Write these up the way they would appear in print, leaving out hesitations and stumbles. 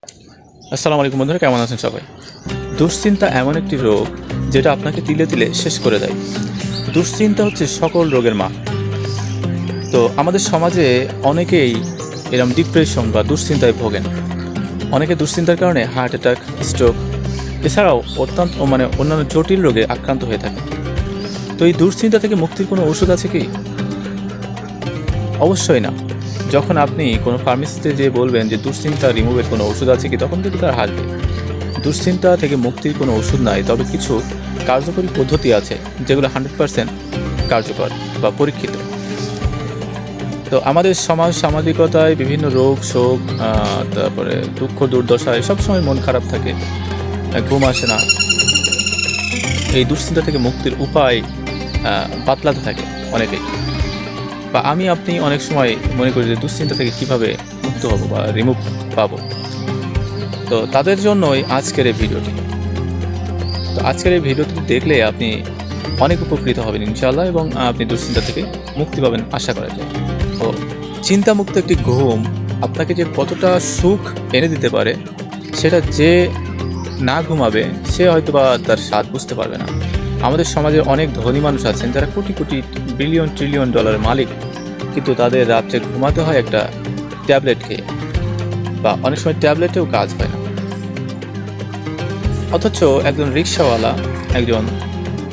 আসসালামু আলাইকুম বন্ধুরা, কেমন আছেন সবাই? দুশ্চিন্তা এমন একটি রোগ যেটা আপনাকে তিলে তিলে শেষ করে দেয়। দুশ্চিন্তা হচ্ছে সকল রোগের মা। তো আমাদের সমাজে অনেকেই এরকম ডিপ্রেশন বা দুশ্চিন্তায় ভোগেন। অনেকে দুশ্চিন্তার কারণে হার্ট অ্যাটাক, স্ট্রোক এছাড়াও অন্যান্য জটিল রোগে আক্রান্ত হয়ে থাকে। তো এই দুশ্চিন্তা থেকে মুক্তির কোনো ওষুধ আছে কি? অবশ্যই না। যখন আপনি কোনো ফার্মেসিতে যেয়ে বলবেন যে দুশ্চিন্তা রিমুভের কোনো ওষুধ আছে কি, তখন কিন্তু তারা হাসবে। দুশ্চিন্তা থেকে মুক্তির কোনো ওষুধ নাই, তবে কিছু কার্যকরী পদ্ধতি আছে যেগুলো 100% কার্যকর বা পরীক্ষিত। তো আমাদের সামাজিকতায় বিভিন্ন রোগ শোক, তারপরে দুঃখ দুর্দশায় সবসময় মন খারাপ থাকে, ঘুম আসে না। এই দুশ্চিন্তা থেকে মুক্তির উপায় বাতলাতে থাকে অনেকেই, বা আপনি অনেক সময় মনে করি যে দুশ্চিন্তা থেকে কীভাবে মুক্ত হব বা রিমুভ পাবো। তো তাদের জন্যই আজকের এই ভিডিওটি। তো আজকের এই ভিডিওটি দেখলে আপনি অনেক উপকৃত হবেন ইনশাআল্লাহ, এবং আপনি দুশ্চিন্তা থেকে মুক্তি পাবেন আশা করা যায়। তো চিন্তামুক্ত একটি ঘুম আপনাকে যে কতটা সুখ এনে দিতে পারে, সেটা যে না ঘুমাবে সে হয়তো বা তার স্বাদ বুঝতে পারবে না। আমাদের সমাজে অনেক ধনী মানুষ আছেন যারা কোটি কোটি বিলিয়ন ট্রিলিয়ন ডলারের মালিক, কিন্তু তাদের রাত্রে ঘুমাতে হয় একটা ট্যাবলেট খেয়ে, বা অনেক সময় ট্যাবলেটেও কাজ হয় না। অথচ একজন রিক্সাওয়ালা, একজন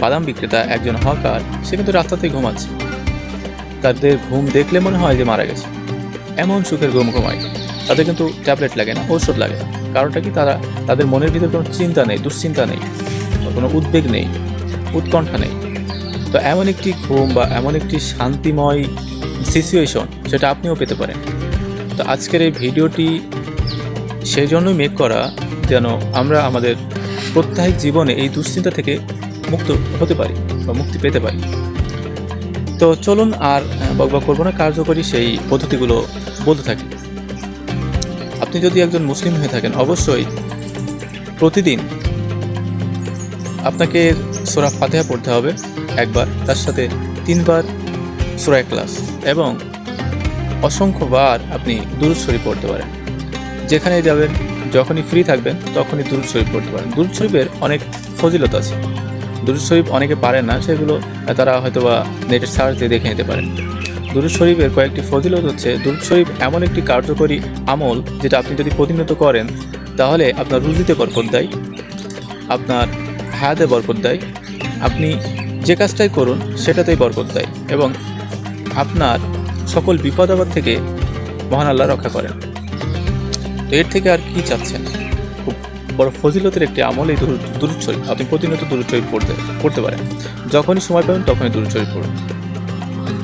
বাদাম বিক্রেতা, একজন হকার, সে কিন্তু রাস্তাতেই ঘুমাচ্ছে। তাদের ঘুম দেখলে মনে হয় যে মারা গেছে, এমন সুখের ঘুম ঘুমায়। তাদের কিন্তু ট্যাবলেট লাগে না, ঔষধ লাগে না। কারণটা কি? তাদের মনের ভিতরে কোনো চিন্তা নেই, দুশ্চিন্তা নেই, কোনো উদ্বেগ নেই, উৎকণ্ঠা নেই। তো এমন একটি ঘুম বা এমন একটি শান্তিময় সিচুয়েশন সেটা আপনিও পেতে পারেন। তো আজকের এই ভিডিওটি সেই জন্যই মেক করা, যেন আমরা আমাদের প্রত্যেক জীবনে এই দুশ্চিন্তা থেকে মুক্ত হতে পারি বা মুক্তি পেতে পারি। তো চলুন আর বকবক করবো না, কার্যকরী সেই পদ্ধতিগুলো বলতে থাকি। আপনি যদি একজন মুসলিম হয়ে থাকেন, অবশ্যই প্রতিদিন আপনাকে সূরা ফাতিহা পড়তে হবে একবার, তার সাথে 3 বার সূরা ইখলাস, এবং অসংখ্যবার আপনি দুরূদ শরীফ পড়তে পারেন। যেখানে যাবেন, যখনই ফ্রি থাকবেন তখনই দুরূদ শরীফ পড়তে পারেন। দুরূদ শরীফের অনেক ফজিলত আছে। দুরূদ শরীফ অনেকে পারেন না, সেগুলো তারা হয়তো বা নেটের সার্চ দিয়ে দেখে নিতে পারেন। দুরূদ শরীফের কয়েকটি ফজিলত হচ্ছে, দুরূদ শরীফ এমন একটি কার্যকরী আমল যেটা আপনি যদি প্রতিনিয়ত করেন, তাহলে আপনার রুজিতে বরকত দেয়, আপনার হায়াতে বরকত দেয়, আপনি যে কাজটাই করুন সেটাতেই বরকত দেয়, এবং আপনার সকল বিপদ আপদ থেকে মহান আল্লাহ রক্ষা করেন। তো এর থেকে আর কি চাচ্ছেন? খুব বড় ফজিলতের একটি আমল এই দুরূদ শরীফ। আপনি প্রতিনিয়ত দুরূদ শরীফ পড়তে পারেন। যখনই সময় পাবেন তখনই দুরূদ শরীফ পড়ুন।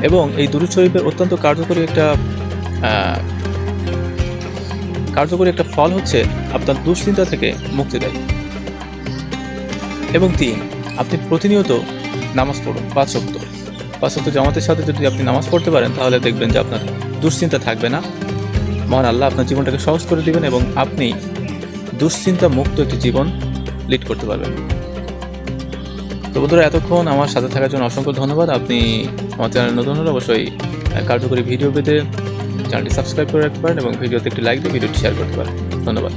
এবং এই দুরূদ শরীফের অত্যন্ত কার্যকরী একটা ফল হচ্ছে আপনার দুশ্চিন্তা থেকে মুক্তি দেয়। এবং 3, আপনি প্রতিনিয়ত নামাজ পড়ুন 5 ওয়াক্ত জামাতের সাথে। যদি আপনি নামাজ পড়তে পারেন, তাহলে দেখবেন যে আপনার দুশ্চিন্তা থাকবে না। মহান আল্লাহ আপনার জীবনটাকে সহজ করে দিবেন, এবং আপনি দুশ্চিন্তা মুক্ত একটি জীবন লিড করতে পারবেন। তো বন্ধুরা, এতক্ষণ আমার সাথে থাকার জন্য অসংখ্য ধন্যবাদ। আপনি আমার চ্যানেল নতুন হলে অবশ্যই কার্যকরী ভিডিও পেতে চ্যানেলটি সাবস্ক্রাইব করে রাখতে পারেন, এবং ভিডিওতে একটি লাইক দিয়ে ভিডিওটি শেয়ার করতে পারেন। ধন্যবাদ।